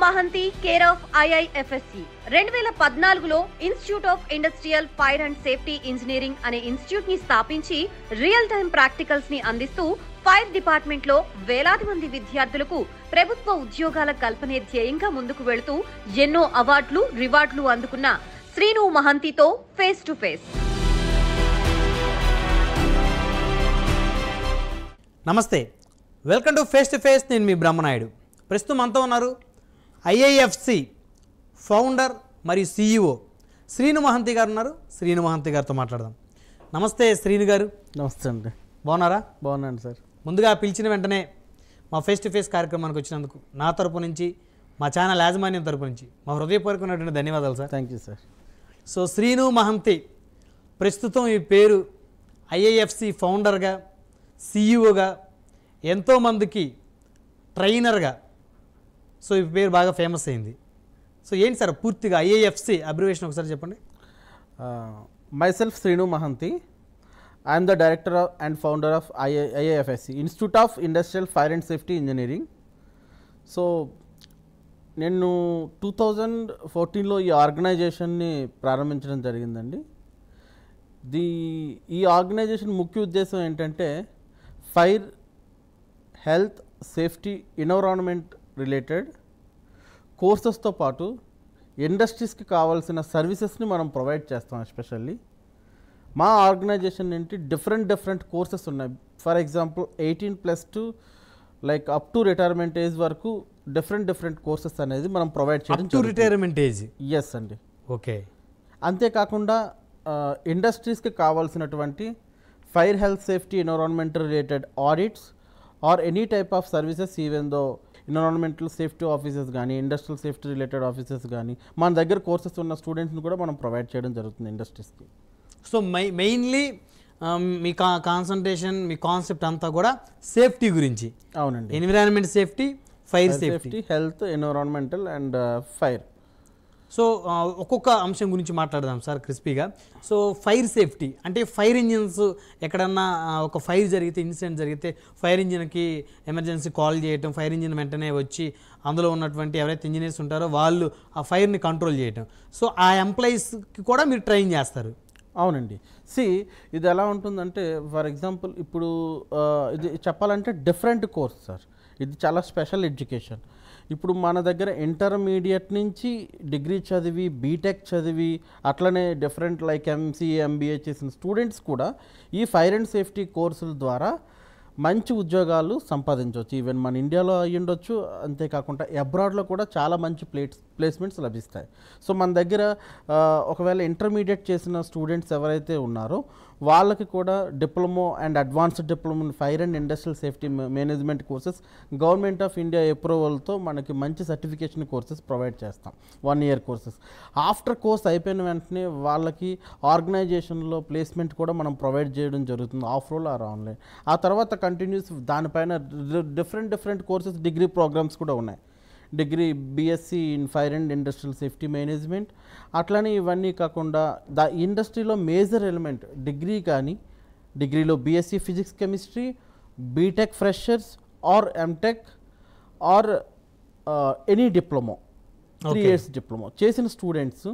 Mahanti care of IIFSC 2014లో institute of industrial fire and safety engineering అనే institute ని స్థాపించి రియల్ టైం ప్రాక్టికల్స్ ని అందిస్తూ ఫైర్ డిపార్ట్మెంట్ లో వేలాది మంది విద్యార్థులకు ప్రభుత్వ ఉద్యోగాల కల్పనే ధ్యేయంగా ముందుకు వెళుతూ ఎన్నో అవార్డులు రివార్డులు అందుకున్న శ్రీను మహంతితో ఫేస్ టు ఫేస్. నమస్తే, welcome to face to face. నేను మీ బ్రహ్మనాయుడు. ప్రస్తుతం మనతో ఉన్నారు IIFC ఫౌండర్ మరియు CEO శ్రీను మహంతి గారు ఉన్నారు. శ్రీను మహంతి గారితో మాట్లాడదాం. నమస్తే శ్రీను గారు. నమస్తే అండి. బాగున్నారా? బాగున్నాను సార్. ముందుగా పిలిచిన వెంటనే మా ఫేస్ టు ఫేస్ కార్యక్రమానికి వచ్చినందుకు నా తరపు నుంచి, మా ఛానల్ యాజమాన్యం తరపు నుంచి మా హృదయపూర్వకమైనటువంటి ధన్యవాదాలు sir. Thank you sir. So Srinu Mahanti, ప్రస్తుతం ఈ పేరు IIFC ఫౌండర్గా, CEOగా, ఎంతోమందికి ట్రైనర్గా, సో ఈ పేరు బాగా ఫేమస్ అయింది. సో ఏంటి సార్ పూర్తిగా IIFC అబ్రివేషన్ ఒకసారి చెప్పండి. myself Srinu Mahanti. I am the director and founder of IIFSC, Institute of Industrial Fire and Safety Engineering. So నేను 2014లో ఈ ఆర్గనైజేషన్ని ప్రారంభించడం జరిగిందండి. ఈ ఆర్గనైజేషన్ ముఖ్య ఉద్దేశం ఏంటంటే fire, health, safety, environment related కోర్సెస్తో పాటు ఇండస్ట్రీస్కి కావాల్సిన సర్వీసెస్ని మనం ప్రొవైడ్ చేస్తాం. ఎస్పెషల్లీ మా ఆర్గనైజేషన్ ఏంటి డిఫరెంట్ కోర్సెస్ ఉన్నాయి. For example 18+2 like up to retirement age వరకు డిఫరెంట్ కోర్సెస్ అనేది మనం ప్రొవైడ్ చేయడం. Retirement age? ఎస్ అండి. ఓకే. అంతేకాకుండా ఇండస్ట్రీస్కి కావాల్సినటువంటి fire, health, safety, environmental related audits or any type of services, even though environmental safety offices కానీ, industrial safety related offices కానీ మన దగ్గర కోర్సెస్ ఉన్న స్టూడెంట్స్ని కూడా మనం ప్రొవైడ్ చేయడం జరుగుతుంది ఇండస్ట్రీస్కి. సో మెయిన్లీ మీ కాన్సన్ట్రేషన్, మీ కాన్సెప్ట్ అంతా కూడా సేఫ్టీ గురించి. అవునండి. Environment safety, fire safety, health, environmental and fire. So ఒక్కొక్క అంశం గురించి మాట్లాడదాం సార్ క్రిస్పీగా. సో ఫైర్ సేఫ్టీ అంటే ఫైర్ ఇంజిన్స్ ఎక్కడన్నా ఒక ఫైర్ జరిగితే, ఇన్సిడెంట్ జరిగితే ఫైర్ ఇంజిన్కి ఎమర్జెన్సీ కాల్ చేయటం, ఫైర్ ఇంజిన్ వెంటనే వచ్చి అందులో ఉన్నటువంటి ఎవరైతే ఇంజనీర్స్ ఉంటారో వాళ్ళు ఆ ఫైర్ని కంట్రోల్ చేయటం. సో ఆ ఎంప్లాయీస్కి కూడా మీరు ట్రైన్ చేస్తారు. అవునండి. ఇది ఎలా ఉంటుందంటే ఫర్ ఎగ్జాంపుల్ ఇప్పుడు ఇది చెప్పాలంటే డిఫరెంట్ కోర్స్ సార్. ఇది చాలా స్పెషల్ ఎడ్యుకేషన్. ఇప్పుడు మన దగ్గర ఇంటర్మీడియట్ నుంచి డిగ్రీ చదివి, బీటెక్ చదివి, అట్లనే డిఫరెంట్ లైక్ MCA, MBA చేసిన స్టూడెంట్స్ కూడా ఈ ఫైర్ అండ్ సేఫ్టీ కోర్సుల ద్వారా మంచి ఉద్యోగాలు సంపాదించవచ్చు. ఈవెన్ మన ఇండియాలో అయ్యుండొచ్చు, అంతేకాకుండా అబ్రాడ్లో కూడా చాలా మంచి ప్లేస్మెంట్స్ లభిస్తాయి. సో మన దగ్గర ఒకవేళ ఇంటర్మీడియట్ చేసిన స్టూడెంట్స్ ఎవరైతే ఉన్నారో వాళ్ళకి కూడా diploma and advanced diploma in fire and industrial safety management courses government of India అప్రూవల్తో మనకి మంచి సర్టిఫికేషన్ కోర్సెస్ ప్రొవైడ్ చేస్తాం. 1 year కోర్సెస్. ఆఫ్టర్ కోర్స్ అయిపోయిన వెంటనే వాళ్ళకి ఆర్గనైజేషన్లో ప్లేస్మెంట్ కూడా మనం ప్రొవైడ్ చేయడం జరుగుతుంది, ఆఫ్ రోల్ ఆర్ ఆన్లైన్. ఆ తర్వాత కంటిన్యూస్ దానిపైన డిఫరెంట్ కోర్సెస్, డిగ్రీ ప్రోగ్రామ్స్ కూడా ఉన్నాయి. Degree BSc in fire and industrial safety management. అట్లనే ఇవన్నీ కాకుండా ఇండస్ట్రీలో మేజర్ ఎలిమెంట్ డిగ్రీ కానీ, డిగ్రీలో BSc physics chemistry, BTech freshers or MTech or any diploma, 3 years diploma చేసిన స్టూడెంట్స్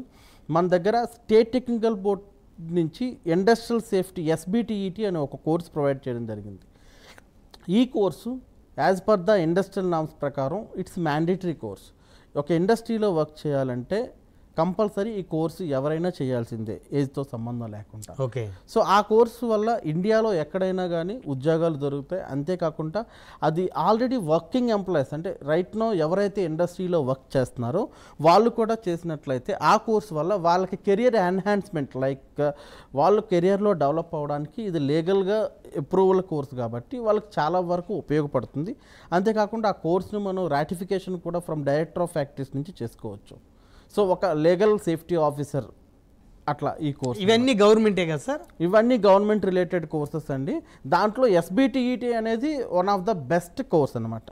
మన దగ్గర స్టేట్ టెక్నికల్ బోర్డ్ నుంచి ఇండస్ట్రియల్ సేఫ్టీ SBTET అనే ఒక కోర్స్ ప్రొవైడ్ చేయడం జరిగింది. ఈ course as per the industrial norms ప్రకారం ఇట్స్ మ్యాండేటరీ కోర్స్. ఒక ఇండస్ట్రీలో వర్క్ చేయాలంటే కంపల్సరీ ఈ కోర్సు ఎవరైనా చేయాల్సిందే, ఏజ్తో సంబంధం లేకుండా. ఓకే. సో ఆ కోర్సు వల్ల ఇండియాలో ఎక్కడైనా కానీ ఉద్యోగాలు దొరుకుతాయి. అంతేకాకుండా అది ఆల్రెడీ వర్కింగ్ ఎంప్లాయీస్ అంటే రైట్ నో ఎవరైతే ఇండస్ట్రీలో వర్క్ చేస్తున్నారో వాళ్ళు కూడా చేసినట్లయితే ఆ కోర్సు వల్ల వాళ్ళకి కెరియర్ ఎన్హాన్స్మెంట్, లైక్ వాళ్ళు కెరియర్లో డెవలప్ అవ్వడానికి ఇది లీగల్గా అప్రూవల్ కోర్స్ కాబట్టి వాళ్ళకి చాలా వరకు ఉపయోగపడుతుంది. అంతేకాకుండా ఆ కోర్సును మనం రాటిఫికేషన్ కూడా ఫ్రమ్ డైరెక్టర్ ఆఫ్ ఫ్యాక్టరీస్ నుంచి చేసుకోవచ్చు. సో ఒక లీగల్ సేఫ్టీ ఆఫీసర్ అట్లా ఈ కోర్స్. ఇవన్నీ గవర్నమెంటే కదా సార్? ఇవన్నీ గవర్నమెంట్ రిలేటెడ్ కోర్సెస్ అండి. దాంట్లో SBTET అనేది one of the best course అనమాట.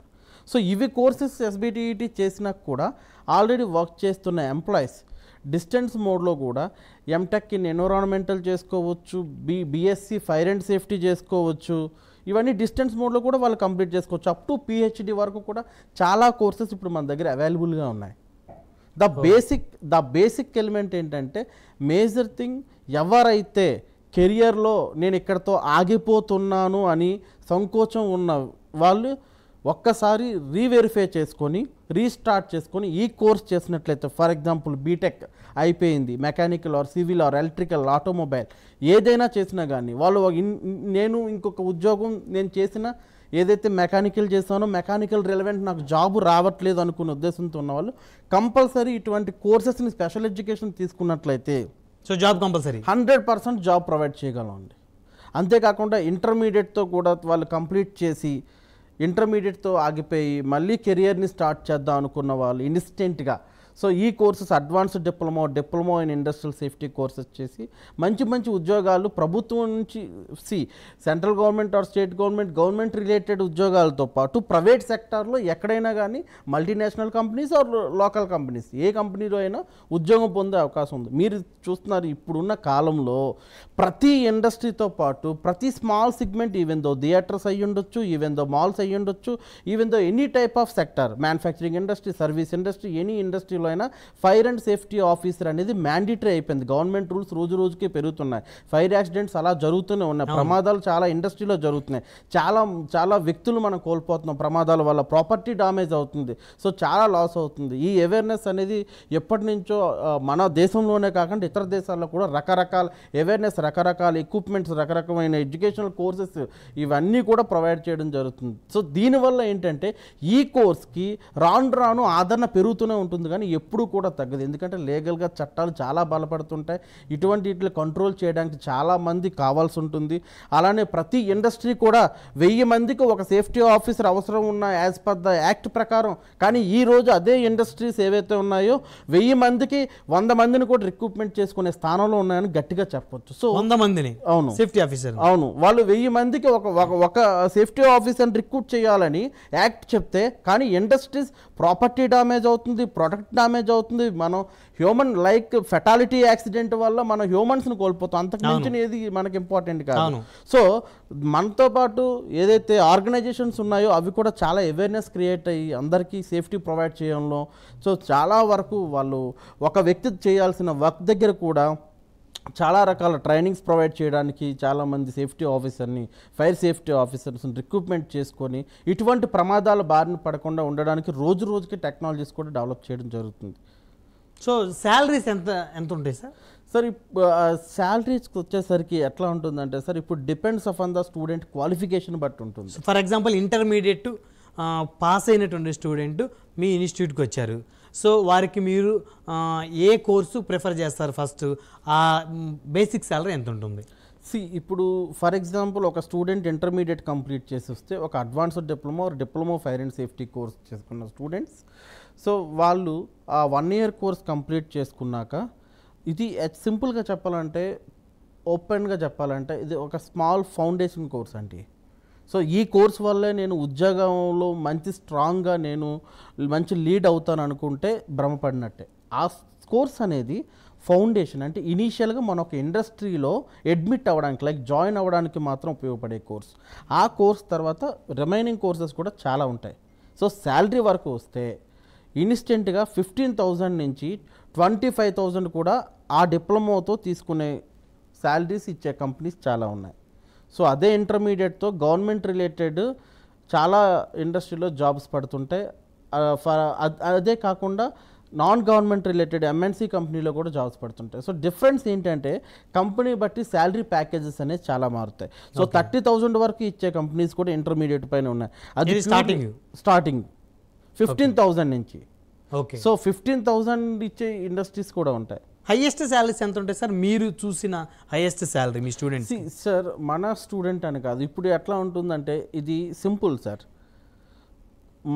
సో ఇవి కోర్సెస్ SBTET చేసినా కూడా ఆల్రెడీ వర్క్ చేస్తున్న ఎంప్లాయీస్ డిస్టెన్స్ మోడ్లో కూడా MTech ఇన్ ఎన్విరాన్మెంటల్ చేసుకోవచ్చు, BSc ఫైర్ అండ్ సేఫ్టీ చేసుకోవచ్చు, ఇవన్నీ డిస్టెన్స్ మోడ్లో కూడా వాళ్ళు కంప్లీట్ చేసుకోవచ్చు. అప్ టు పిహెచ్డి వరకు కూడా చాలా కోర్సెస్ ఇప్పుడు మన దగ్గర అవైలబుల్గా ఉన్నాయి. ద బేసిక్ ఎలిమెంట్ ఏంటంటే మేజర్ థింగ్, ఎవరైతే కెరియర్లో నేను ఇక్కడతో ఆగిపోతున్నాను అని సంకోచం ఉన్న వాళ్ళు ఒక్కసారి రీవెరిఫై చేసుకొని రీస్టార్ట్ చేసుకొని ఈ కోర్స్ చేసినట్లయితే, ఫర్ ఎగ్జాంపుల్ బీటెక్ అయిపోయింది, mechanical are civil or electrical automobile ఏదైనా చేసినా కానీ వాళ్ళు నేను ఇంకొక ఉద్యోగం నేను చేసిన ఏదైతే మెకానికల్ చేస్తానో మెకానికల్ రిలవెంట్ నాకు జాబ్ రావట్లేదు అనుకునే ఉద్దేశంతో ఉన్నవాళ్ళు కంపల్సరీ ఇటువంటి కోర్సెస్ని స్పెషల్ ఎడ్యుకేషన్ తీసుకున్నట్లయితే so job compulsory 100% job provide చేయగలండి. అంతేకాకుండా ఇంటర్మీడియట్తో కూడా వాళ్ళు కంప్లీట్ చేసి ఇంటర్మీడియట్తో ఆగిపోయి మళ్ళీ కెరియర్ని స్టార్ట్ చేద్దాం అనుకున్న వాళ్ళు ఇన్స్టెంట్గా సో ఈ courses advanced diploma in industrial safety courses చేసి మంచి మంచి ఉద్యోగాలు ప్రభుత్వం నుంచి central government or state government related ఉద్యోగాలతో పాటు ప్రైవేట్ సెక్టార్లో ఎక్కడైనా కానీ multinational companies or local companies ఏ కంపెనీలో అయినా ఉద్యోగం పొందే అవకాశం ఉంది. మీరు చూస్తున్నారు ఇప్పుడున్న కాలంలో ప్రతి ఇండస్ట్రీతో పాటు ప్రతి small segment, even though theatres అయ్యి ఉండొచ్చు, ఈవెన్ దో మాల్స్ అయ్యి ఉండొచ్చు, even though any type of sector, manufacturing industry, service industry, any ఇండస్ట్రీలో అయినా ఫైర్ అండ్ సేఫ్టీ ఆఫీసర్ అనేది మ్యాండేటరీ అయిపోయింది. గవర్నమెంట్ రూల్స్ రోజు రోజుకి పెరుగుతున్నాయి. ఫైర్ యాక్సిడెంట్స్ అలా జరుగుతూనే ఉన్నాయి. ప్రమాదాలు చాలా ఇండస్ట్రీలో జరుగుతున్నాయి. చాలా వ్యక్తులు మనం కోల్పోతున్నాం ప్రమాదాల వల్ల. ప్రాపర్టీ డ్యామేజ్ అవుతుంది. సో చాలా లాస్ అవుతుంది. ఈ అవేర్నెస్ అనేది ఎప్పటి నుంచో మన దేశంలోనే కాకుండా ఇతర దేశాల్లో కూడా రకరకాల అవేర్నెస్, రకరకాల ఎక్విప్మెంట్స్, రకరకమైన ఎడ్యుకేషనల్ కోర్సెస్ ఇవన్నీ కూడా ప్రొవైడ్ చేయడం జరుగుతుంది. సో దీనివల్ల ఏంటంటే ఈ కోర్స్కి రాను ఆదరణ పెరుగుతూనే ఉంటుంది కానీ ఎప్పుడు కూడా తగ్గదు. ఎందుకంటే లీగల్గా చట్టాలు చాలా బలపడుతుంటాయి. ఇటువంటి వీటిని కంట్రోల్ చేయడానికి చాలామంది కావాల్సి ఉంటుంది. అలానే ప్రతి ఇండస్ట్రీ కూడా 1000 మందికి ఒక సేఫ్టీ ఆఫీసర్ అవసరం ఉన్న యాజ్ పర్ ద యాక్ట్ ప్రకారం. కానీ ఈ రోజు అదే ఇండస్ట్రీస్ ఏవైతే ఉన్నాయో 1000 మందికి 100 మందిని కూడా రిక్రూట్మెంట్ చేసుకునే స్థానంలో ఉన్నాయని గట్టిగా చెప్పొచ్చు. సో 100 మందిని అవును సేఫ్టీ ఆఫీసర్ అవును వాళ్ళు 1000 మందికి ఒక సేఫ్టీ ఆఫీసర్ని రిక్రూట్ చేయాలని యాక్ట్ చెప్తే, కానీ ఇండస్ట్రీస్ ప్రాపర్టీ డ్యామేజ్ అవుతుంది, ప్రొడక్ట్ డ్యామేజ్ అవుతుంది, మనం హ్యూమన్ లైక్ ఫెటాలిటీ యాక్సిడెంట్ వల్ల మనం హ్యూమన్స్ని కోల్పోతాం. అంతకు మించిన ఏది మనకి ఇంపార్టెంట్ కాదు. సో మనతో పాటు ఏదైతే ఆర్గనైజేషన్స్ ఉన్నాయో అవి కూడా చాలా అవేర్నెస్ క్రియేట్ అయ్యి అందరికీ సేఫ్టీ ప్రొవైడ్ చేయడంలో సో చాలా వరకు వాళ్ళు ఒక వ్యక్తి చేయాల్సిన వర్క్ దగ్గర కూడా చాలా రకాల ట్రైనింగ్స్ ప్రొవైడ్ చేయడానికి చాలామంది సేఫ్టీ ఆఫీసర్ని, ఫైర్ సేఫ్టీ ఆఫీసర్స్ని రిక్రూట్మెంట్ చేసుకొని ఇటువంటి ప్రమాదాల బారిన పడకుండా ఉండడానికి రోజుకి టెక్నాలజీస్ కూడా డెవలప్ చేయడం జరుగుతుంది. సో శాలరీస్ ఎంత ఉంటాయి సార్? సార్ శాలరీస్కి వచ్చేసరికి ఎట్లా ఉంటుందంటే సార్ ఇప్పుడు depends on the student qualification బట్టి ఉంటుంది. ఫర్ ఎగ్జాంపుల్ ఇంటర్మీడియట్ పాస్ అయినటువంటి స్టూడెంట్ మీ ఇన్స్టిట్యూట్కి వచ్చారు. సో వారికి మీరు ఏ కోర్సు ప్రిఫర్ చేస్తారు? ఫస్ట్ ఆ బేసిక్ శాలరీ ఎంత ఉంటుంది? ఇప్పుడు ఫర్ ఎగ్జాంపుల్ ఒక స్టూడెంట్ ఇంటర్మీడియట్ కంప్లీట్ చేసి వస్తే ఒక advanced diploma fire and safety course చేసుకున్న స్టూడెంట్స్ సో వాళ్ళు ఆ 1 year కోర్స్ కంప్లీట్ చేసుకున్నాక ఇది సింపుల్గా చెప్పాలంటే, ఓపెన్గా చెప్పాలంటే ఇది ఒక స్మాల్ ఫౌండేషన్ కోర్స్ అండి. సో ఈ కోర్స్ వల్లే నేను ఉద్యోగంలో మంచి స్ట్రాంగ్గా నేను మంచి లీడ్ అవుతాను అనుకుంటే భ్రమపడినట్టే. ఆ కోర్స్ అనేది ఫౌండేషన్ అంటే ఇనీషియల్గా మన ఒక ఇండస్ట్రీలో అడ్మిట్ అవ్వడానికి లైక్ జాయిన్ అవ్వడానికి మాత్రం ఉపయోగపడే కోర్స్. ఆ కోర్స్ తర్వాత రిమైనింగ్ కోర్సెస్ కూడా చాలా ఉంటాయి. సో శాలరీ వరకు వస్తే ఇన్స్టెంట్గా 15,000 నుంచి 25,000 కూడా ఆ డిప్లొమాతో తీసుకునే శాలరీస్ ఇచ్చే కంపెనీస్ చాలా ఉన్నాయి. సో అదే ఇంటర్మీడియట్తో గవర్నమెంట్ రిలేటెడ్ చాలా ఇండస్ట్రీలో జాబ్స్ పడుతుంటాయి. అదే కాకుండా నాన్ గవర్నమెంట్ రిలేటెడ్ ఎంఎన్సీ కంపెనీలో కూడా జాబ్స్ పడుతుంటాయి. సో డిఫరెన్స్ ఏంటంటే కంపెనీ బట్టి శాలరీ ప్యాకేజెస్ అనేది చాలా మారుతాయి. సో 30,000 వరకు ఇచ్చే కంపెనీస్ కూడా ఇంటర్మీడియట్ పైన ఉన్నాయి. అది స్టార్టింగ్ 15,000 నుంచి. ఓకే. సో 15,000 ఇచ్చే ఇండస్ట్రీస్ కూడా ఉంటాయి. హైయెస్ట్ శాలరీస్ ఎంత ఉంటాయి సార్ మీరు చూసిన హైయెస్ట్ శాలరీ మీ స్టూడెంట్స్? సార్ మన స్టూడెంట్ అని కాదు, ఇప్పుడు ఎట్లా ఉంటుందంటే ఇది సింపుల్ సార్.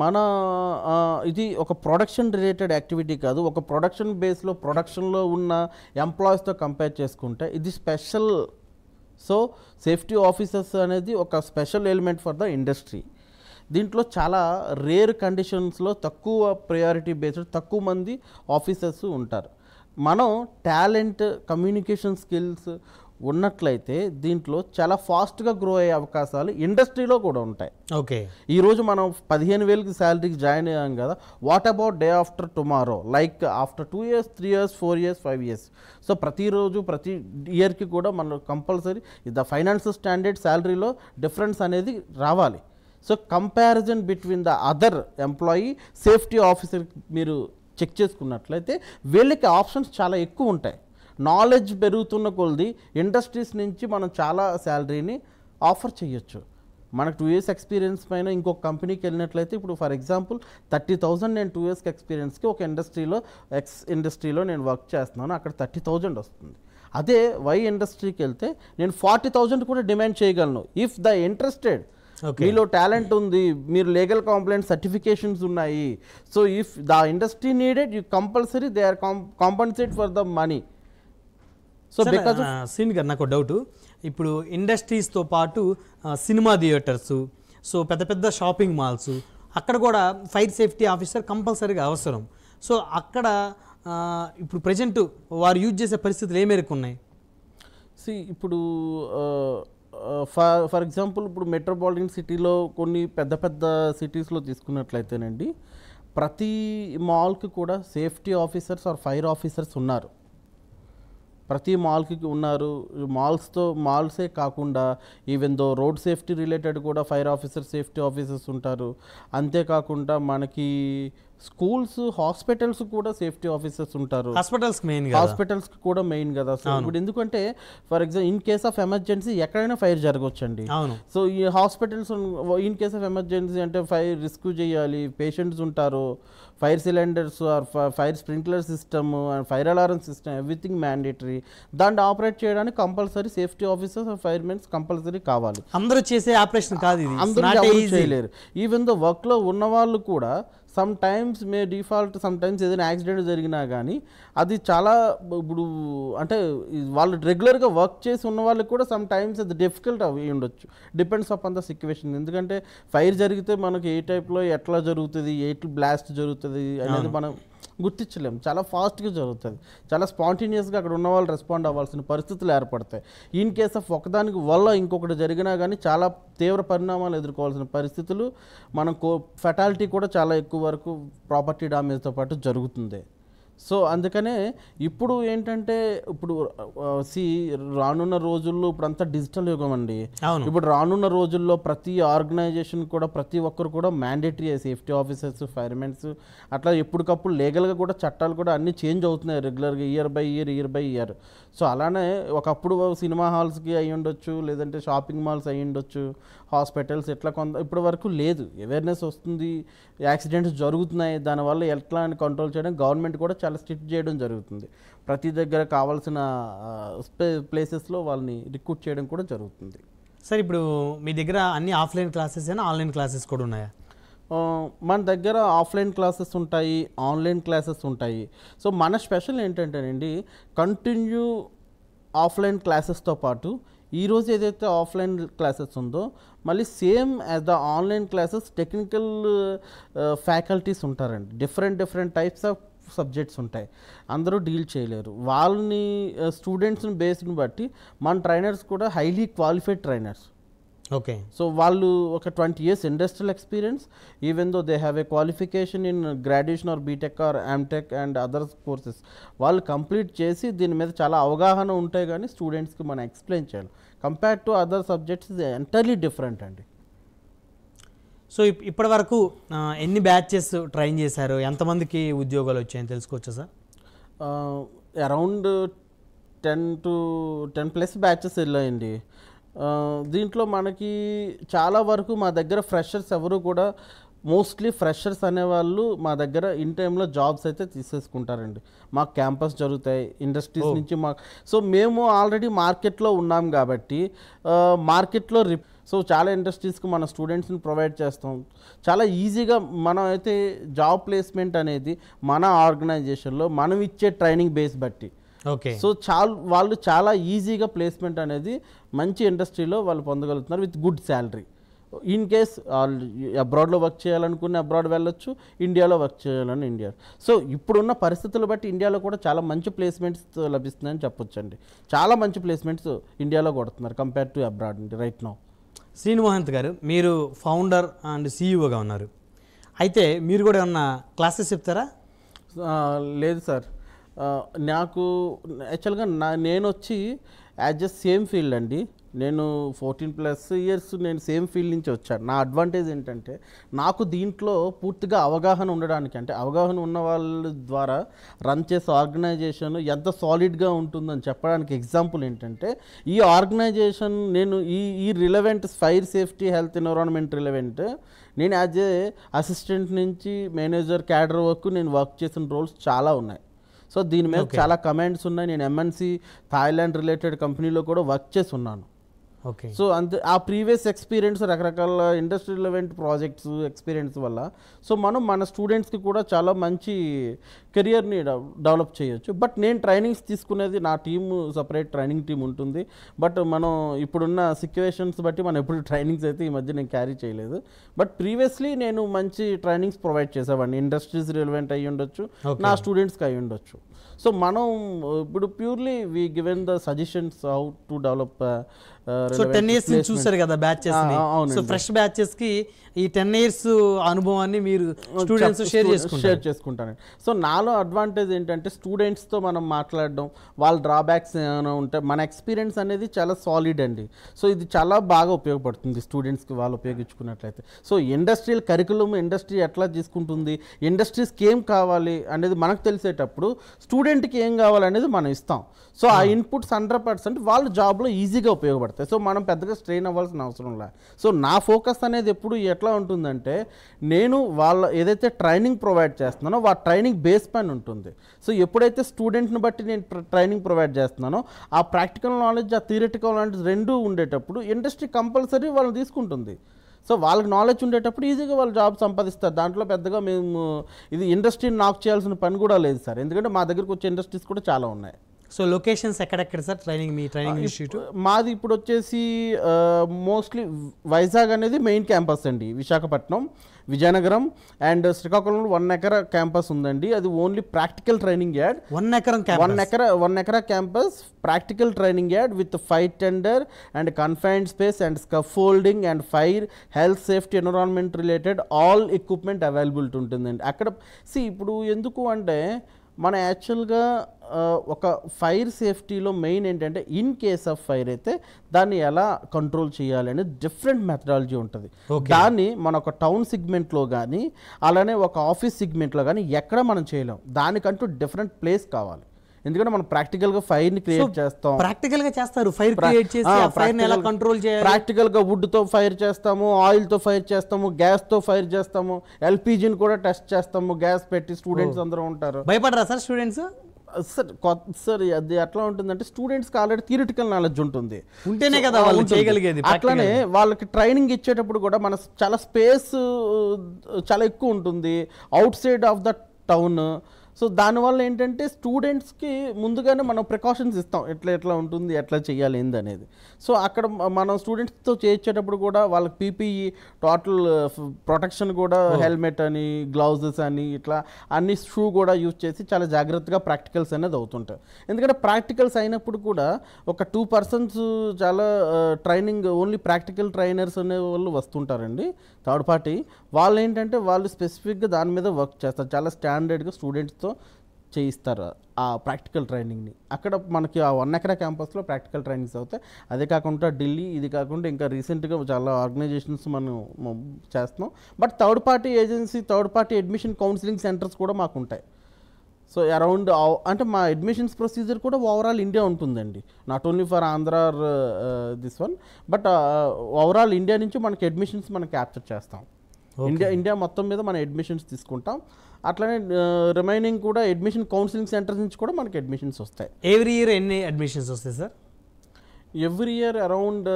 మన ఇది ఒక ప్రొడక్షన్ రిలేటెడ్ యాక్టివిటీ కాదు. ఒక ప్రొడక్షన్ బేస్లో ప్రొడక్షన్లో ఉన్న ఎంప్లాయీస్తో కంపేర్ చేసుకుంటే ఇది స్పెషల్. సో సేఫ్టీ ఆఫీసర్స్ అనేది ఒక special element for the industry. దీంట్లో చాలా రేర్ కండిషన్స్లో తక్కువ ప్రయారిటీ బేస్డ్ తక్కువ మంది ఆఫీసర్స్ ఉంటారు. మనం టాలెంట్, కమ్యూనికేషన్ స్కిల్స్, ఉన్నట్లయితే దీంట్లో చాలా ఫాస్ట్గా గ్రో అయ్యే అవకాశాలు ఇండస్ట్రీలో కూడా ఉంటాయి. ఓకే, ఈరోజు మనం 15,000కి శాలరీకి జాయిన్ అయ్యాం కదా, what about day after tomorrow, like after 2 years 3 years 4 years 5 years. So ప్రతిరోజు ప్రతి ఇయర్కి కూడా మనం కంపల్సరీ ద ఫైనాన్షియల్ స్టాండర్డ్ శాలరీలో డిఫరెన్స్ అనేది రావాలి. So comparison between the other employee safety officer మీరు చెక్ చేసుకున్నట్లయితే వీళ్ళకి ఆప్షన్స్ చాలా ఎక్కువ ఉంటాయి. నాలెడ్జ్ పెరుగుతున్న కొలది ఇండస్ట్రీస్ నుంచి మనం చాలా శాలరీని ఆఫర్ చేయొచ్చు. మనకు 2 years ఎక్స్పీరియన్స్ పైన ఇంకొక కంపెనీకి వెళ్ళినట్లయితే ఇప్పుడు ఫర్ ఎగ్జాంపుల్ 30,000 నేను 2 years ఎక్స్పీరియన్స్కి ఒక ఇండస్ట్రీలో నేను వర్క్ చేస్తున్నాను, అక్కడ 30,000 వస్తుంది. అదే వై ఇండస్ట్రీకి వెళ్తే నేను 40,000 కూడా డిమాండ్ చేయగలను ఇఫ్ ద ఇంట్రెస్టెడ్. మీలో టాలెంట్ ఉంది, మీరు లీగల్ కాంప్లైంట్ సర్టిఫికేషన్స్ ఉన్నాయి. So if the industry needed you compulsory they are compensate for the money. So because Srini garu నాకు డౌట్, ఇప్పుడు ఇండస్ట్రీస్తో పాటు సినిమా థియేటర్స్, సో పెద్ద పెద్ద షాపింగ్ మాల్స్, అక్కడ కూడా ఫైర్ సేఫ్టీ ఆఫీసర్ కంపల్సరీగా అవసరం. సో అక్కడ ఇప్పుడు ప్రజెంట్ వారు యూజ్ చేసే పరిస్థితులు ఏ మేరకు ఉన్నాయి? ఇప్పుడు ఫర్ ఎగ్జాంపుల్ ఇప్పుడు మెట్రోపాలిటన్ సిటీలో కొన్ని పెద్ద పెద్ద సిటీస్లో తీసుకున్నట్లయితేనండి, ప్రతి మాల్కి కూడా safety officers or fire officers ఉన్నారు. ప్రతి మాల్కి ఉన్నారు. మాల్సే కాకుండా even though road safety related కూడా ఫైర్ ఆఫీసర్ సేఫ్టీ ఆఫీసర్స్ ఉంటారు. అంతేకాకుండా మనకి స్కూల్స్ హాస్పిటల్స్ కూడా సేఫ్టీ ఆఫీసర్స్ ఉంటారు. హాస్పిటల్స్కి కూడా మెయిన్ కదా. సో ఇప్పుడు ఎందుకంటే for example in case of emergency ఎక్కడైనా ఫైర్ జరగవచ్చండి. సో ఈ hospitals in case of emergency అంటే ఫైర్ రెస్క్యూ చేయాలి, పేషెంట్స్ ఉంటారు, fire cylinders or fire sprinkler system and fire alarm system everything mandatory. దాన్ని ఆపరేట్ చేయడానికి compulsory safety officers or fire mens compulsory కావాలి. అందరూ చేసే ఆపరేషన్ కాదు, అందరూ చేయలేరు. ఈవెన్ ద వర్క్లో ఉన్న వాళ్ళు కూడా సమ్ టైమ్స్ మే డిఫాల్ట్ సమ్ టైమ్స్ ఏదైనా యాక్సిడెంట్ జరిగినా కానీ అది చాలా ఇప్పుడు అంటే వాళ్ళు రెగ్యులర్గా వర్క్ చేసి ఉన్న వాళ్ళకి కూడా సమ్ టైమ్స్ అది డిఫికల్ట్ అవి ఉండొచ్చు, డిపెండ్స్ అపాన్ ద సిచ్యువేషన్. ఎందుకంటే ఫైర్ జరిగితే మనకి ఏ టైప్లో ఎట్లా జరుగుతుంది, బ్లాస్ట్ జరుగుతుంది అనేది మనం గుర్తించలేము. చాలా ఫాస్ట్గా జరుగుతుంది, చాలా స్పాంటేనియస్గా అక్కడ ఉన్న వాళ్ళు రెస్పాండ్ అవ్వాల్సిన పరిస్థితులు ఏర్పడతాయి. ఇన్ కేస్ ఆఫ్ ఒకదానికి వల్ల ఇంకొకటి జరిగినా కానీ చాలా తీవ్ర పరిణామాలు ఎదుర్కోవాల్సిన పరిస్థితులు, మనం ఫెటాలిటీ కూడా చాలా ఎక్కువ వరకు ప్రాపర్టీ డామేజ్తో పాటు జరుగుతుంది. సో అందుకనే ఇప్పుడు ఏంటంటే ఇప్పుడు రానున్న రోజుల్లో ఇప్పుడంతా డిజిటల్ యుగం అండి. ఇప్పుడు రానున్న రోజుల్లో ప్రతి ఆర్గనైజేషన్ కూడా ప్రతి ఒక్కరు కూడా మ్యాండేటరీ సేఫ్టీ ఆఫీసర్స్ ఫైర్మెన్స్ అట్లా ఎప్పటికప్పుడు లీగల్గా కూడా చట్టాలు కూడా అన్నీ చేంజ్ అవుతున్నాయి రెగ్యులర్గా ఇయర్ బై ఇయర్. సో అలానే ఒకప్పుడు సినిమా హాల్స్కి అయ్యి ఉండొచ్చు, లేదంటే షాపింగ్ మాల్స్ అయ్యి ఉండొచ్చు, హాస్పిటల్స్ ఇట్లా ఇప్పటి వరకు లేదు. అవేర్నెస్ వస్తుంది, యాక్సిడెంట్స్ జరుగుతున్నాయి, దానివల్ల ఎట్లా అని కంట్రోల్ చేయడం గవర్నమెంట్ కూడా చాలా స్ట్రిక్ట్ చేయడం జరుగుతుంది. ప్రతి దగ్గర కావాల్సిన ప్లేసెస్లో వాళ్ళని రిక్రూట్ చేయడం కూడా జరుగుతుంది. సార్ ఇప్పుడు మీ దగ్గర అన్ని ఆఫ్లైన్ క్లాసెస్ అయినా ఆన్లైన్ క్లాసెస్ కూడా ఉన్నాయా? మన దగ్గర ఆఫ్లైన్ క్లాసెస్ ఉంటాయి, ఆన్లైన్ క్లాసెస్ ఉంటాయి. సో మన స్పెషల్ ఏంటంటేనండి, కంటిన్యూ ఆఫ్లైన్ క్లాసెస్తో పాటు ఈరోజు ఏదైతే ఆఫ్లైన్ క్లాసెస్ ఉందో మళ్ళీ same as the online classes technical faculties ఉంటారండి. డిఫరెంట్ టైప్స్ ఆఫ్ సబ్జెక్ట్స్ ఉంటాయి, అందరూ డీల్ చేయలేరు. వాళ్ళని స్టూడెంట్స్ని బేస్ని బట్టి మన ట్రైనర్స్ కూడా highly qualified trainers. Okay, so వాళ్ళు ఒక 20 years industrial experience, even though they have a qualification in graduation or BTech or MTech and other courses వాళ్ళు కంప్లీట్ చేసి దీని మీద చాలా అవగాహన ఉంటాయి. కానీ స్టూడెంట్స్కి మనం ఎక్స్ప్లెయిన్ చేయాలి. కంపేర్ టు అదర్ సబ్జెక్ట్స్ ఇది ఎంటైర్లీ డిఫరెంట్ అండి. సో ఇప్పటి వరకు ఎన్ని బ్యాచెస్ ట్రైన్ చేశారు, ఎంతమందికి ఉద్యోగాలు వచ్చాయని తెలుసుకోవచ్చా సార్? Around 10+ batches వెళ్ళాయండి. దీంట్లో మనకి చాలా వరకు మా దగ్గర ఫ్రెషర్స్ ఎవరు కూడా మోస్ట్లీ ఫ్రెషర్స్ అనేవాళ్ళు మా దగ్గర ఇన్ టైంలో జాబ్స్ అయితే తీసేసుకుంటారండి. మాకు క్యాంపస్ జరుగుతాయి ఇండస్ట్రీస్ నుంచి సో మేము ఆల్రెడీ మార్కెట్లో ఉన్నాం కాబట్టి మార్కెట్లో సో చాలా ఇండస్ట్రీస్కి మన స్టూడెంట్స్ని ప్రొవైడ్ చేస్తాం. చాలా ఈజీగా మనం అయితే జాబ్ ప్లేస్మెంట్ అనేది మన ఆర్గనైజేషన్లో మనం ఇచ్చే ట్రైనింగ్ బేస్ బట్టి ఓకే. సో వాళ్ళు చాలా ఈజీగా ప్లేస్మెంట్ అనేది మంచి ఇండస్ట్రీలో వాళ్ళు పొందగలుగుతున్నారు with good salary. In case అబ్రాడ్లో వర్క్ చేయాలనుకుని అబ్రాడ్ వెళ్ళొచ్చు, ఇండియాలో వర్క్ చేయాలని ఇండియా. సో ఇప్పుడున్న పరిస్థితులు బట్టి ఇండియాలో కూడా చాలా మంచి ప్లేస్మెంట్స్ లభిస్తున్నాయని చెప్పొచ్చండి. చాలా మంచి ప్లేస్మెంట్స్ ఇండియాలో కొడుతున్నారు కంపేర్ టు అబ్రాడ్ అండి రైట్ నౌ. శ్రీనివాసంత్ గారు, మీరు ఫౌండర్ అండ్ సీఈఓగా ఉన్నారు, అయితే మీరు కూడా ఏమన్నా క్లాసెస్ చెప్తారా? లేదు సార్, నాకు యాక్చువల్గా నేను వచ్చి యాజ్ ఎ సేమ్ ఫీల్డ్ అండి. నేను 14+ years నేను సేమ్ ఫీల్డ్ నుంచి వచ్చాను. నా అడ్వాంటేజ్ ఏంటంటే నాకు దీంట్లో పూర్తిగా అవగాహన ఉండడానికి, అంటే అవగాహన ఉన్న వాళ్ళ ద్వారా రన్ చేసే ఆర్గనైజేషన్ ఎంత సాలిడ్గా ఉంటుందని చెప్పడానికి ఎగ్జాంపుల్ ఏంటంటే ఈ ఆర్గనైజేషన్ నేను ఈ relevant fire safety health environment relevant నేను యాజ్ ఏ అసిస్టెంట్ నుంచి మేనేజర్ క్యాడర్ వరకు నేను వర్క్ చేసిన రోల్స్ చాలా ఉన్నాయి. సో దీని మీద చాలా కమెంట్స్ ఉన్నాయి. నేను ఎంఎన్సి థాయిలాండ్ రిలేటెడ్ కంపెనీలో కూడా వర్క్ చేసి ఉన్నాను. ఓకే. సో అంతే ఆ ప్రీవియస్ ఎక్స్పీరియన్స్ రకరకాల ఇండస్ట్రీ రిలవెంట్ ప్రాజెక్ట్స్ ఎక్స్పీరియన్స్ వల్ల సో మన స్టూడెంట్స్కి కూడా చాలా మంచి కెరియర్ని డెవలప్ చేయొచ్చు. బట్ నేను ట్రైనింగ్స్ తీసుకునేది నా టీము సపరేట్ ట్రైనింగ్ టీం ఉంటుంది. బట్ మనం ఇప్పుడున్న సిచ్యువేషన్స్ బట్టి మనం ఎప్పుడు ట్రైనింగ్స్ అయితే ఈ మధ్య నేను క్యారీ చేయలేదు. బట్ ప్రీవియస్లీ నేను మంచి ట్రైనింగ్స్ ప్రొవైడ్ చేసేవాడిని. ఇండస్ట్రీస్ రిలవెంట్ అయ్యి ఉండొచ్చు, నా స్టూడెంట్స్కి అయ్యి ఉండొచ్చు. సో మనం ఇప్పుడు purely we given the suggestions how to develop. So 10 years చూసారు కదా బ్యాచెస్, సో ఫ్రెష్ బ్యాచెస్ కి ఈ 10 years అనుభవాన్ని మీరు స్టూడెంట్స్ షేర్ చేసుకుంటాను. సో నాలో అడ్వాంటేజ్ ఏంటంటే స్టూడెంట్స్తో మనం మాట్లాడడం, వాళ్ళ డ్రాబ్యాక్స్ ఏమైనా ఉంటే మన ఎక్స్పీరియన్స్ అనేది చాలా సాలిడ్ అండి. సో ఇది చాలా బాగా ఉపయోగపడుతుంది స్టూడెంట్స్కి వాళ్ళు ఉపయోగించుకున్నట్లయితే. సో ఇండస్ట్రియల్ కరికులం ఇండస్ట్రీ ఎట్లా తీసుకుంటుంది, ఇండస్ట్రీస్కి ఏం కావాలి అనేది మనకు తెలిసేటప్పుడు స్టూడెంట్కి ఏం కావాలనేది మనం ఇస్తాం. సో ఆ ఇన్పుట్స్ 100% వాళ్ళ జాబ్లో ఈజీగా ఉపయోగపడతాయి. సో మనం పెద్దగా స్ట్రెయిన్ అవ్వాల్సిన అవసరం లేదు. సో నా ఫోకస్ అనేది ఎప్పుడు ఎట్లా ఉంటుందంటే నేను వాళ్ళ ఏదైతే ట్రైనింగ్ ప్రొవైడ్ చేస్తున్నానో వాళ్ళ ట్రైనింగ్ బేస్ పైన ఉంటుంది. సో ఎప్పుడైతే స్టూడెంట్ని బట్టి నేను ట్రైనింగ్ ప్రొవైడ్ చేస్తున్నానో ఆ ప్రాక్టికల్ నాలెడ్జ్ ఆ థియరిటికల్ నాలెడ్జ్ రెండూ ఉండేటప్పుడు ఇండస్ట్రీ కంపల్సరీ వాళ్ళని తీసుకుంటుంది. సో వాళ్ళకి నాలెడ్జ్ ఉండేటప్పుడు ఈజీగా వాళ్ళు జాబ్ సంపాదిస్తారు. దాంట్లో పెద్దగా మేము ఇది ఇండస్ట్రీని నాక్ చేయాల్సిన పని కూడా లేదు సార్, ఎందుకంటే మా దగ్గరకు వచ్చే ఇండస్ట్రీస్ కూడా చాలా ఉన్నాయి. సో లొకేషన్స్ ఎక్కడెక్కడ సార్ ట్రైనింగ్, మీ ట్రైనింగ్ ఇన్స్టిట్యూట్? మాది ఇప్పుడు వచ్చేసి మోస్ట్లీ వైజాగ్ అనేది మెయిన్ క్యాంపస్ అండి, విశాఖపట్నం, విజయనగరం అండ్ శ్రీకాకుళంలో 1 acre క్యాంపస్ ఉందండి. అది only practical training add. 1 acre campus practical training add with fire tender and confined space and scaffolding and fire health safety environment related all equipment availability ఉంటుందండి అక్కడ. ఇప్పుడు ఎందుకు అంటే మన యాక్చువల్గా ఒక ఫైర్ సేఫ్టీలో మెయిన్ ఏంటంటే ఇన్ కేస్ ఆఫ్ ఫైర్ అయితే దాన్ని ఎలా కంట్రోల్ చేయాలి అనేది డిఫరెంట్ మెథడాలజీ ఉంటుంది. దాన్ని మన ఒక టౌన్ సెగ్మెంట్లో కానీ అలానే ఒక ఆఫీస్ సెగ్మెంట్లో కానీ ఎక్కడ మనం చేయలేం. దానికంటూ డిఫరెంట్ ప్లేస్ కావాలి. ఎందుకంటే మనం ప్రాక్టికల్ గా ఫైర్ ని క్రియేట్ చేస్తాం. ప్రాక్టికల్ గా చేస్తారు ఫైర్ క్రియేట్ చేసి ఆ ఫైర్ ని ఎలా కంట్రోల్ చేయాలి. ప్రాక్టికల్ గా వుడ్ తో ఫైర్ చేస్తాము, ఆయిల్ తో ఫైర్ చేస్తాము, గ్యాస్ తో ఫైర్ చేస్తాము, ఎల్పిజిని కూడా టెస్ట్ చేస్తాము. గ్యాస్ పెట్టి స్టూడెంట్స్ అందరూ ఉంటారు. భయపడరా సార్ స్టూడెంట్స్? సార్ అది ఎట్లా ఉంటుందంటే స్టూడెంట్స్కి ఆల్రెడీ థియరిటికల్ నాలెడ్జ్ ఉంటుంది, ఉంటేనే కదా వాళ్ళు చేయగలిగేది. అట్లానే వాళ్ళకి ట్రైనింగ్ ఇచ్చేటప్పుడు కూడా మన చాలా స్పేస్ చాలా ఎక్కువ ఉంటుంది out side of the town. So దానివల్ల ఏంటంటే స్టూడెంట్స్కి ముందుగానే మనం ప్రికాషన్స్ ఇస్తాం, ఎట్లా ఉంటుంది, ఎట్లా చేయాలి ఏంది అనేది. సో అక్కడ మనం స్టూడెంట్స్తో చేయించేటప్పుడు కూడా వాళ్ళకి పీపీఈ టోటల్ ప్రొటెక్షన్ కూడా హెల్మెట్ అని, గ్లౌజెస్ అని, ఇట్లా అన్ని షూ కూడా యూజ్ చేసి చాలా జాగ్రత్తగా ప్రాక్టికల్స్ అనేది అవుతుంటాయి. ఎందుకంటే ప్రాక్టికల్స్ అయినప్పుడు కూడా ఒక 2 persons చాలా ట్రైనింగ్ ఓన్లీ ప్రాక్టికల్ ట్రైనర్స్ అనే వాళ్ళు వస్తుంటారండి, థర్డ్ పార్టీ. వాళ్ళు ఏంటంటే వాళ్ళు స్పెసిఫిక్గా దాని మీద వర్క్ చేస్తారు, చాలా స్టాండర్డ్గా స్టూడెంట్స్తో చేయిస్తారు ఆ ప్రాక్టికల్ ట్రైనింగ్ని. అక్కడ మనకి ఆ 1 acre క్యాంపస్లో ప్రాక్టికల్ ట్రైనింగ్స్ అవుతాయి. అదే కాకుండా ఢిల్లీ, ఇది కాకుండా ఇంకా రీసెంట్గా చాలా ఆర్గనైజేషన్స్ మనం చేస్తున్నాం. But third party agency, third party admission counselling centres కూడా మాకు ఉంటాయి. సో అరౌండ్ అంటే మా అడ్మిషన్స్ ప్రొసీజర్ కూడా ఓవరాల్ ఇండియా ఉంటుందండి, not only for Andhra this one, but overall India నుంచి మనకి అడ్మిషన్స్ మనం క్యాప్చర్ చేస్తాం. ఇండియా మొత్తం మీద మనం అడ్మిషన్స్ తీసుకుంటాం. అట్లనే రిమైనింగ్ కూడా అడ్మిషన్ కౌన్సిలింగ్ సెంటర్స్ నుంచి కూడా మనకి అడ్మిషన్స్ వస్తాయి. ఎవ్రీ ఇయర్ ఎన్ని అడ్మిషన్స్ వస్తాయి sir? Every year around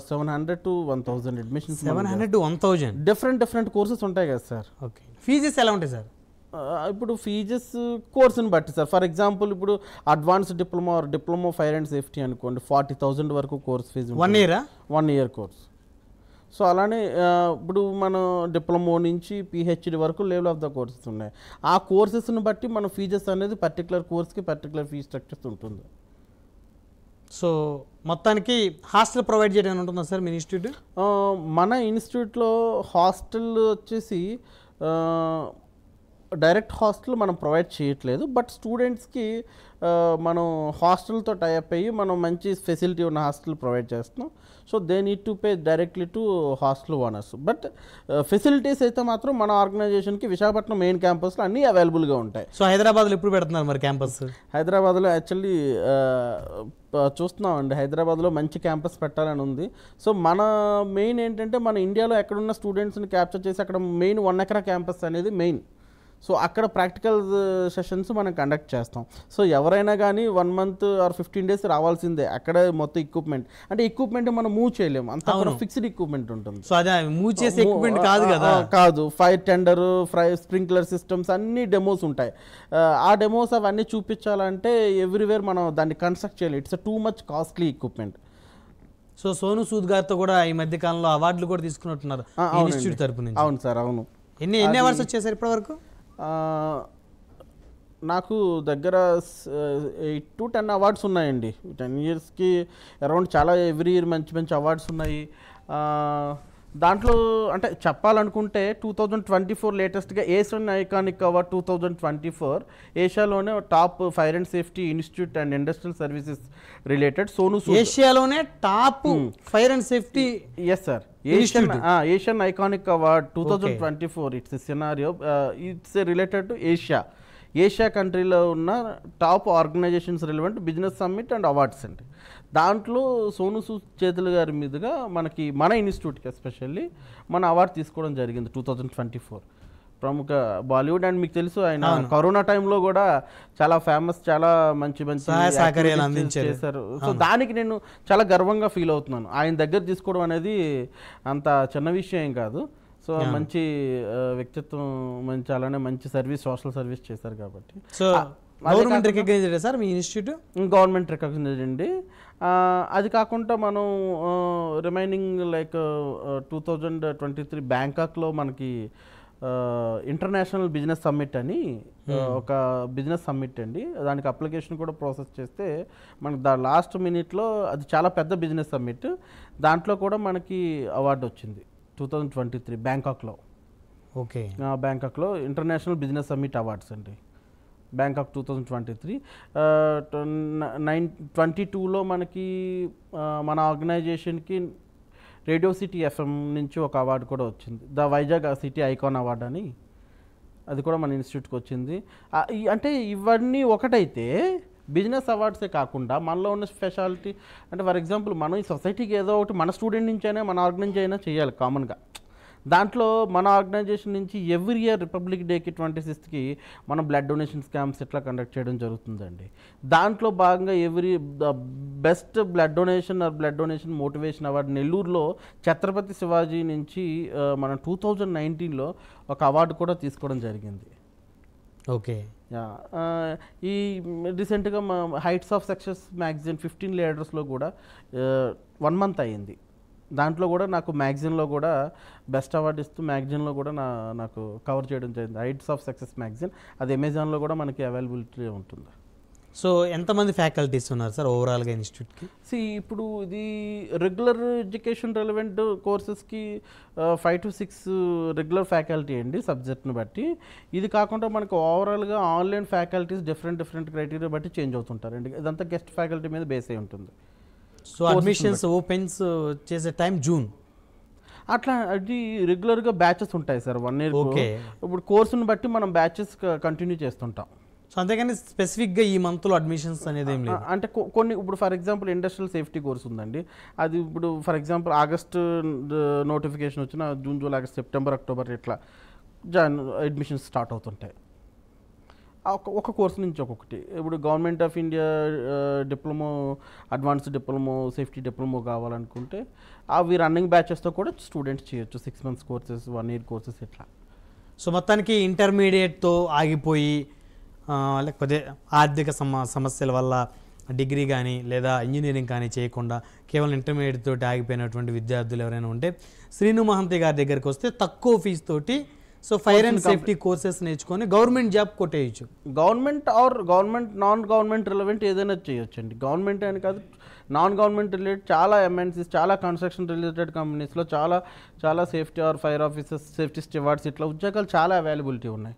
700 to 1000 admissions. 700 to 1000 different courses ఉంటాయి కదా సార్. ఓకే. ఫీజెస్ ఎలా ఉంటాయి సార్? ఇప్పుడు ఫీజెస్ కోర్సుని బట్టి సార్. ఫర్ ఎగ్జాంపుల్ ఇప్పుడు advance diploma fire and safety అనుకోండి, 40,000 వరకు course fee. 1 year? 1 year course. So అలానే ఇప్పుడు మనం డిప్లొమా నుంచి పిహెచ్డి వరకు లెవెల్ ఆఫ్ ద కోర్సెస్ ఉన్నాయి. ఆ కోర్సెస్ని బట్టి మన ఫీజెస్ అనేది పర్టికులర్ కోర్స్కి పర్టికులర్ ఫీ స్ట్రక్చర్స్ ఉంటుంది. సో మొత్తానికి హాస్టల్ ప్రొవైడ్ చేయడం ఉంటుందా సార్ మీ ఇన్స్టిట్యూట్? మన ఇన్స్టిట్యూట్లో హాస్టల్ వచ్చేసి డైరెక్ట్ హాస్టల్ మనం ప్రొవైడ్ చేయట్లేదు. బట్ స్టూడెంట్స్కి మనం హాస్టల్తో టైఅప్ అయ్యి మనం మంచి ఫెసిలిటీ ఉన్న హాస్టల్ ప్రొవైడ్ చేస్తున్నాం. So they need to pay directly to hostel owners. But facilities అయితే మాత్రం మన ఆర్గనైజేషన్కి విశాఖపట్నం మెయిన్ క్యాంపస్లో అన్నీ అవైలబుల్గా ఉంటాయి. సో హైదరాబాద్లో ఎప్పుడు పెడుతున్నారు మరి క్యాంపస్? హైదరాబాద్లో యాక్చువల్లీ చూస్తున్నామండి, హైదరాబాద్లో మంచి క్యాంపస్ పెట్టాలని ఉంది. సో మన మెయిన్ ఏంటంటే మన ఇండియాలో ఎక్కడున్న స్టూడెంట్స్ని క్యాప్చర్ చేసి అక్కడ మెయిన్ 1 ఎకరా క్యాంపస్ అనేది మెయిన్. సో అక్కడ ప్రాక్టికల్ సెషన్స్ మనం కండక్ట్ చేస్తాం. సో ఎవరైనా కానీ 1 మంత్ ఆర్ 15 days రావాల్సిందే. అక్కడ మొత్తం ఎక్విప్మెంట్ మనం మూవ్ చేయలేము, అంత ఫిక్స్డ్ ఎక్విప్మెంట్ ఉంటుంది. సో అదే మూవ్ చేసే ఎక్విప్మెంట్ కాదు కదా? కాదు, ఫైర్ టెండర్, స్ప్రింక్లర్ సిస్టమ్స్ అన్ని డెమోస్ ఉంటాయి. ఆ డెమోస్ అవన్నీ చూపించాలంటే ఎవ్రీవేర్ మనం దాన్ని కన్స్ట్రక్ట్ చేయాలి. It's too much costly equipment. So Sonu Sood గారితో కూడా ఈ మధ్య కాలంలో అవార్డులు కూడా తీసుకున్నట్టున్నారు ఇన్స్టిట్యూట్ తరపు నుంచి. అవును సార్, అవును. ఎన్ని అవార్డ్స్ వచ్చాయి ఇప్పటి వరకు? నాకు దగ్గర 8 to 10 అవార్డ్స్ ఉన్నాయండి. 10 yearsకి అరౌండ్ చాలా ఎవ్రీ ఇయర్ మంచి మంచి అవార్డ్స్ ఉన్నాయి. దాంట్లో అంటే చెప్పాలనుకుంటే 2024 లేటెస్ట్గా ఏషియన్ ఐకానిక్ అవార్డ్ 2024 ఏషియాలోనే top fire and safety institute and industrial services related Sonu Sood. ఏషియాలోనే top fire and safety? Yes sir, Asian iconic award 2024. It's a scenario, it's related to Asia కంట్రీలో ఉన్న top organisations relevant business summit and awards అండి. దాంట్లో సోను సూద్ చేతుల గారి మీదుగా మనకి మన ఇన్స్టిట్యూట్కి ఎస్పెషల్లీ మన అవార్డు తీసుకోవడం జరిగింది 2024. ప్రముఖ బాలీవుడ్ అండ్ మీకు తెలుసు ఆయన కరోనా టైంలో కూడా చాలా ఫేమస్, చాలా మంచి చేశారు. సో దానికి నేను చాలా గర్వంగా ఫీల్ అవుతున్నాను. ఆయన దగ్గర తీసుకోవడం అనేది అంత చిన్న విషయం ఏం కాదు. సో మంచి వ్యక్తిత్వం, మంచి అలానే మంచి సర్వీస్, సోషల్ సర్వీస్ చేశారు కాబట్టి. సో గవర్నమెంట్ రికగ్నైజ్డ్ సార్ మీ ఇన్స్టిట్యూట్? గవర్నమెంట్ రికగ్నైజ్డ్ అండి. అది కాకుండా మనం రిమైనింగ్ లైక్ 2023 బ్యాంకాక్లో మనకి ఇంటర్నేషనల్ బిజినెస్ సమ్మిట్ అని ఒక బిజినెస్ సమ్మిట్ అండి. దానికి అప్లికేషన్ కూడా ప్రాసెస్ చేస్తే మనకి లాస్ట్ మినిట్లో, అది చాలా పెద్ద బిజినెస్ సమ్మిట్, దాంట్లో కూడా మనకి అవార్డు వచ్చింది 2023 బ్యాంకాక్లో. ఓకే, బ్యాంకాక్లో ఇంటర్నేషనల్ బిజినెస్ సమ్మిట్ అవార్డ్స్ అండి, బ్యాంకాక్ 2023. 22లో మనకి మన ఆర్గనైజేషన్కి రేడియో సిటీ ఎఫ్ఎం నుంచి ఒక అవార్డు కూడా వచ్చింది, the Vizag city icon award అని. అది కూడా మన ఇన్స్టిట్యూట్కి వచ్చింది. అంటే ఇవన్నీ ఒకటైతే బిజినెస్ అవార్డ్సే కాకుండా మనలో ఉన్న స్పెషాలిటీ అంటే ఫర్ ఎగ్జాంపుల్ మనం ఈ సొసైటీకి ఏదో ఒకటి మన స్టూడెంట్ నుంచి అయినా మన ఆర్గనైజ్ అయినా చేయాలి కామన్గా. దాంట్లో మన ఆర్గనైజేషన్ నుంచి ఎవ్రీ ఇయర్ రిపబ్లిక్ డేకి 26కి మనం బ్లడ్ డొనేషన్ క్యాంప్స్ ఇట్లా కండక్ట్ చేయడం జరుగుతుందండి. దాంట్లో భాగంగా best blood donation motivation award నెల్లూరులో ఛత్రపతి శివాజీ నుంచి మనం 2019లో ఒక అవార్డు కూడా తీసుకోవడం జరిగింది. ఓకే, ఈ రీసెంట్గా హైట్స్ ఆఫ్ సక్సెస్ మ్యాగజైన్ 15 లీడర్స్లో కూడా 1 month అయ్యింది. దాంట్లో కూడా నాకు మ్యాగజైన్లో కూడా బెస్ట్ అవార్డు ఇస్తూ మ్యాగజైన్లో కూడా నాకు కవర్ చేయడం జరిగింది, హైట్స్ ఆఫ్ సక్సెస్ మ్యాగజైన్. అది అమెజాన్లో కూడా మనకి అవైలబిలిటీ ఉంటుంది. సో ఎంతమంది ఫ్యాకల్టీస్ ఉన్నారు సార్ ఓవరాల్గా ఇన్స్టిట్యూట్కి? ఇప్పుడు ఇది రెగ్యులర్ ఎడ్యుకేషన్ రెలవెంట్ కోర్సెస్కి 5 to 6 రెగ్యులర్ ఫ్యాకల్టీ అండి సబ్జెక్ట్ని బట్టి. ఇది కాకుండా మనకు ఓవరాల్గా ఆన్లైన్ ఫ్యాకల్టీస్ డిఫరెంట్ క్రైటీరియా బట్టి చేంజ్ అవుతుంటారండి. ఇదంతా గెస్ట్ ఫ్యాకల్టీ మీద బేస్ అయి ఉంటుంది. సో అడ్మిషన్స్ ఓపెన్స్ చేసే టైం జూన్ అట్లా. అది రెగ్యులర్గా బ్యాచెస్ ఉంటాయి సార్ 1 year. ఓకే, ఇప్పుడు కోర్సును బట్టి మనం బ్యాచెస్ కంటిన్యూ చేస్తుంటాం. సో అంతేగాని స్పెసిఫిక్గా ఈ మంత్లో అడ్మిషన్స్ అనేది ఏం లేదు అంటే కొన్ని ఇప్పుడు for example industrial safety course ఉందండి. అది ఇప్పుడు ఫర్ ఎగ్జాంపుల్ ఆగస్ట్ నోటిఫికేషన్ వచ్చిన June, July, August, September, October ఇట్లా అడ్మిషన్స్ స్టార్ట్ అవుతుంటాయి. ఒక కోర్సు నుంచి ఒక్కొక్కటి. ఇప్పుడు government of India diploma, advanced diploma, safety diploma కావాలనుకుంటే అవి రన్నింగ్ బ్యాచెస్తో కూడా స్టూడెంట్స్ చేయొచ్చు. 6 months కోర్సెస్, 1 year కోర్సెస్ ఇట్లా. సో మొత్తానికి ఇంటర్మీడియట్తో ఆగిపోయి లేకపోతే ఆర్థిక సమస్యల వల్ల డిగ్రీ కానీ లేదా ఇంజనీరింగ్ కానీ చేయకుండా కేవలం ఇంటర్మీడియట్ తోటి ఆగిపోయినటువంటి విద్యార్థులు ఎవరైనా ఉంటే శ్రీను మహంతి గారి దగ్గరికి వస్తే తక్కువ ఫీజు తోటి so fire and safety courses నేర్చుకొని గవర్నమెంట్ జాబ్ కొట్టేయచ్చు. గవర్నమెంట్ నాన్ గవర్నమెంట్ రిలవెంట్ ఏదైనా చేయొచ్చండి. గవర్నమెంట్ అని కాదు, నాన్ గవర్నమెంట్ రిలేటెడ్ చాలా ఎంఎన్సీస్, చాలా కన్స్ట్రక్షన్ రిలేటెడ్ కంపెనీస్లో చాలా safety or fire officers, safety stewards ఇట్లా ఉద్యోగాలు చాలా అవైలబిలిటీ ఉన్నాయి.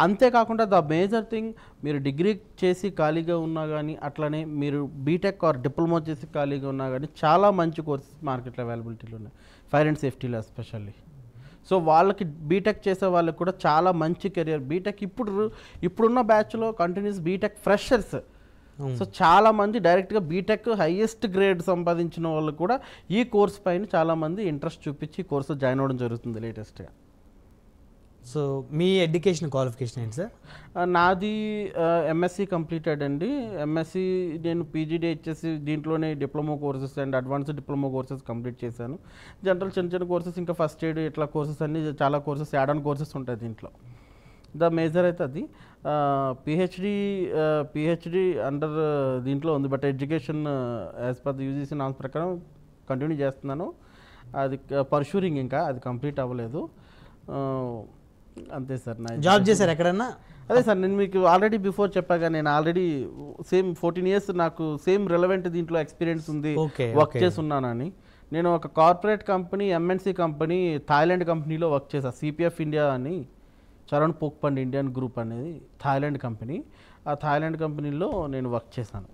అంతేకాకుండా ద మేజర్ థింగ్, మీరు డిగ్రీ చేసి ఖాళీగా ఉన్నా కానీ, అట్లనే మీరు బీటెక్ ఆర్ డిప్లొమా చేసి ఖాళీగా ఉన్నా కానీ చాలా మంచి కోర్సెస్ మార్కెట్లో అవైలబిలిటీలో ఉన్నాయి, ఫైర్ అండ్ సేఫ్టీలో ఎస్పెషల్లీ. సో వాళ్ళకి బీటెక్ చేసే వాళ్ళకి కూడా చాలా మంచి కెరియర్. బీటెక్ ఇప్పుడున్న బ్యాచ్లో కంటిన్యూస్ బీటెక్ ఫ్రెషర్స్, సో చాలామంది డైరెక్ట్గా బీటెక్ హైయెస్ట్ గ్రేడ్ సంపాదించిన వాళ్ళు కూడా ఈ కోర్స్ పైన చాలామంది ఇంట్రెస్ట్ చూపించి ఈ కోర్సు జాయిన్ అవ్వడం జరుగుతుంది లేటెస్ట్గా. సో మీ ఎడ్యుకేషన్ క్వాలిఫికేషన్ ఏంటి సార్? నాది ఎంఎస్సి కంప్లీటెడ్ అండి. ఎంఎస్సి నేను పీజీడీహెచ్ఎస్సి దీంట్లోనే diploma courses and advanced diploma courses complete చేశాను. జనరల్ చిన్న కోర్సెస్, ఇంకా ఫస్ట్ ఎయిడ్ ఇట్లా కోర్సెస్ అన్నీ చాలా కోర్సెస్, యాడ్ ఆన్ కోర్సెస్ ఉంటాయి దీంట్లో. ద మేజర్ అయితే అది పిహెచ్డి అండర్ దీంట్లో ఉంది. But education as per UGC norms ప్రకారం కంటిన్యూ చేస్తున్నాను. అది పర్ష్యూరింగ్, ఇంకా అది కంప్లీట్ అవ్వలేదు. అంతే సార్. నా జాబ్ చేశారు ఎక్కడన్నా? అదే సార్, నేను మీకు ఆల్రెడీ బిఫోర్ చెప్పాగా, నేను ఆల్రెడీ సేమ్ 14 years నాకు సేమ్ రిలవెంట్ దీంట్లో ఎక్స్పీరియన్స్ ఉంది, వర్క్ చేసి ఉన్నానని. నేను ఒక corporate company, MNC company, Thailand కంపెనీలో వర్క్ చేశాను. సిపిఎఫ్ ఇండియా అని, చరణ్ పోక్పండ్ ఇండియన్ గ్రూప్ అనేది థాయిలాండ్ కంపెనీ. ఆ థాయిలాండ్ కంపెనీలో నేను వర్క్ చేశాను.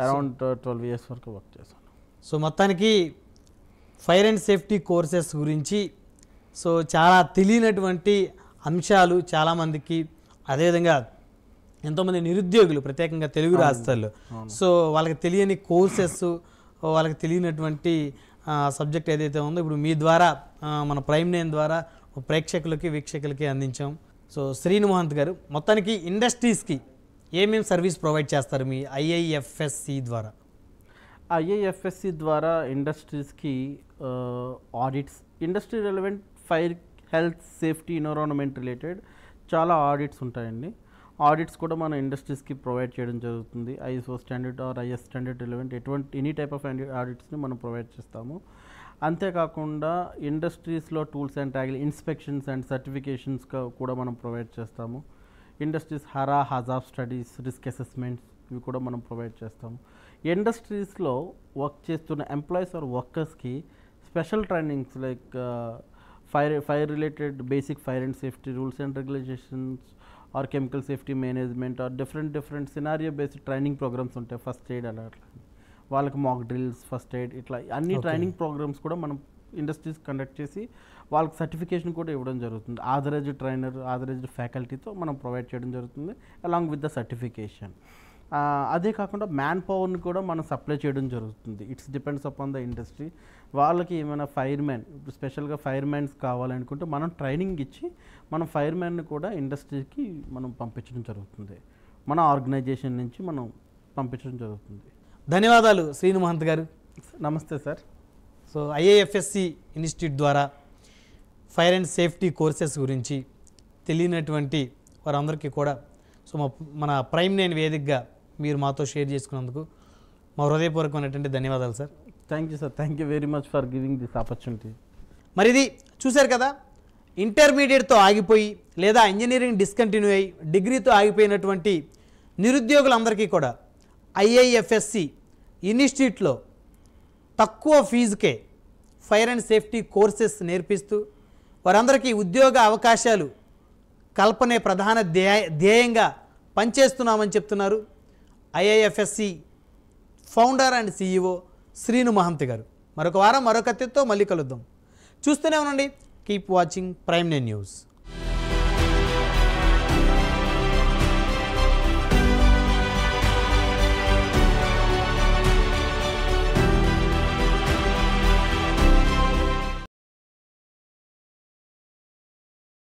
అరౌండ్ 12 years వరకు వర్క్ చేశాను. సో మొత్తానికి ఫైర్ అండ్ సేఫ్టీ కోర్సెస్ గురించి సో చాలా తెలియనటువంటి అంశాలు చాలామందికి, అదేవిధంగా ఎంతోమంది నిరుద్యోగులు ప్రత్యేకంగా తెలుగు రాష్ట్రాల్లో సో వాళ్ళకి తెలియని కోర్సెస్, వాళ్ళకి తెలియనటువంటి సబ్జెక్ట్ ఏదైతే ఉందో ఇప్పుడు మీ ద్వారా మన ప్రైమ్ నేమ్ ద్వారా ప్రేక్షకులకి వీక్షకులకి అందించాం. సో శ్రీను మహంత్ గారు, మొత్తానికి ఇండస్ట్రీస్కి ఏమేమి సర్వీస్ ప్రొవైడ్ చేస్తారు మీ ఐఐఎఫ్ఎస్సి ద్వారా? ఐఐఎఫ్ఎస్సి ద్వారా ఇండస్ట్రీస్కి audits, industry relevant fire, health, safety, environment related చాలా ఆడిట్స్ ఉంటాయండి. ఆడిట్స్ కూడా మన ఇండస్ట్రీస్కి ప్రొవైడ్ చేయడం జరుగుతుంది. ISO standard or IS standard relevant any type of ఆడిట్స్ని మనం ప్రొవైడ్ చేస్తాము. అంతేకాకుండా ఇండస్ట్రీస్లో tools and tackle inspections and certifications కూడా మనం ప్రొవైడ్ చేస్తాము. Industries HAZOP studies, risk assessments ఇవి కూడా మనం ప్రొవైడ్ చేస్తాము. ఇండస్ట్రీస్లో వర్క్ చేస్తున్న ఎంప్లాయీస్ ఆర్ వర్కర్స్కి special trainings like fire related basic fire and safety rules and regulations or chemical safety management or different scenario based training programmes ఉంటాయి. First aid అలా వాళ్ళకి మాక్ డ్రిల్స్, ఫస్ట్ ఎయిడ్ ఇట్లా అన్ని training programmes కూడా మనం industries conduct చేసి వాళ్ళకి certification కూడా ఇవ్వడం జరుగుతుంది. ఆథరైజ్డ్ ట్రైనర్, ఆథరైజ్డ్ ఫ్యాకల్టీతో మనం ప్రొవైడ్ చేయడం జరుగుతుంది అలాంగ్ విత్ ద సర్టిఫికేషన్. అదే కాకుండా మ్యాన్ పవర్ని కూడా మనం సప్లై చేయడం జరుగుతుంది. It's depends upon the industry. వాళ్ళకి ఏమైనా ఫైర్మెన్, ఇప్పుడు స్పెషల్గా ఫైర్మెన్స్ కావాలనుకుంటే మనం ట్రైనింగ్ ఇచ్చి మనం ఫైర్మెన్ని కూడా ఇండస్ట్రీకి మనం పంపించడం జరుగుతుంది. మన ఆర్గనైజేషన్ నుంచి మనం పంపించడం జరుగుతుంది. ధన్యవాదాలు శ్రీను మహంత్ గారు. నమస్తే సార్. సో ఐఐఎఫ్ఎస్సి ఇన్స్టిట్యూట్ ద్వారా ఫైర్ అండ్ సేఫ్టీ కోర్సెస్ గురించి తెలియనటువంటి వారందరికీ కూడా సో మన ప్రైమ్ నైన్ వేదికగా మీరు మాతో షేర్ చేసుకున్నందుకు మా హృదయపూర్వకమైనటువంటి ధన్యవాదాలు sir. Thank you sir. Thank you very much for giving this opportunity. మరి ఇది చూశారు కదా, ఇంటర్మీడియట్తో ఆగిపోయి లేదా ఇంజనీరింగ్ డిస్కంటిన్యూ అయ్యి డిగ్రీతో ఆగిపోయినటువంటి నిరుద్యోగులందరికీ కూడా ఐఐఎఫ్ఎస్సి ఇన్స్టిట్యూట్లో తక్కువ ఫీజుకే ఫైర్ అండ్ సేఫ్టీ కోర్సెస్ నేర్పిస్తూ వారందరికీ ఉద్యోగ అవకాశాలు కల్పనే ప్రధాన ధ్యేయంగా పనిచేస్తున్నామని చెప్తున్నారు IIFSC founder and CEO Srinu Mahanth garu. మరొక వారం మరొక అతిథితో మళ్ళీ కలుద్దాం. చూస్తూనే ఉండండి. Keep watching prime nine news.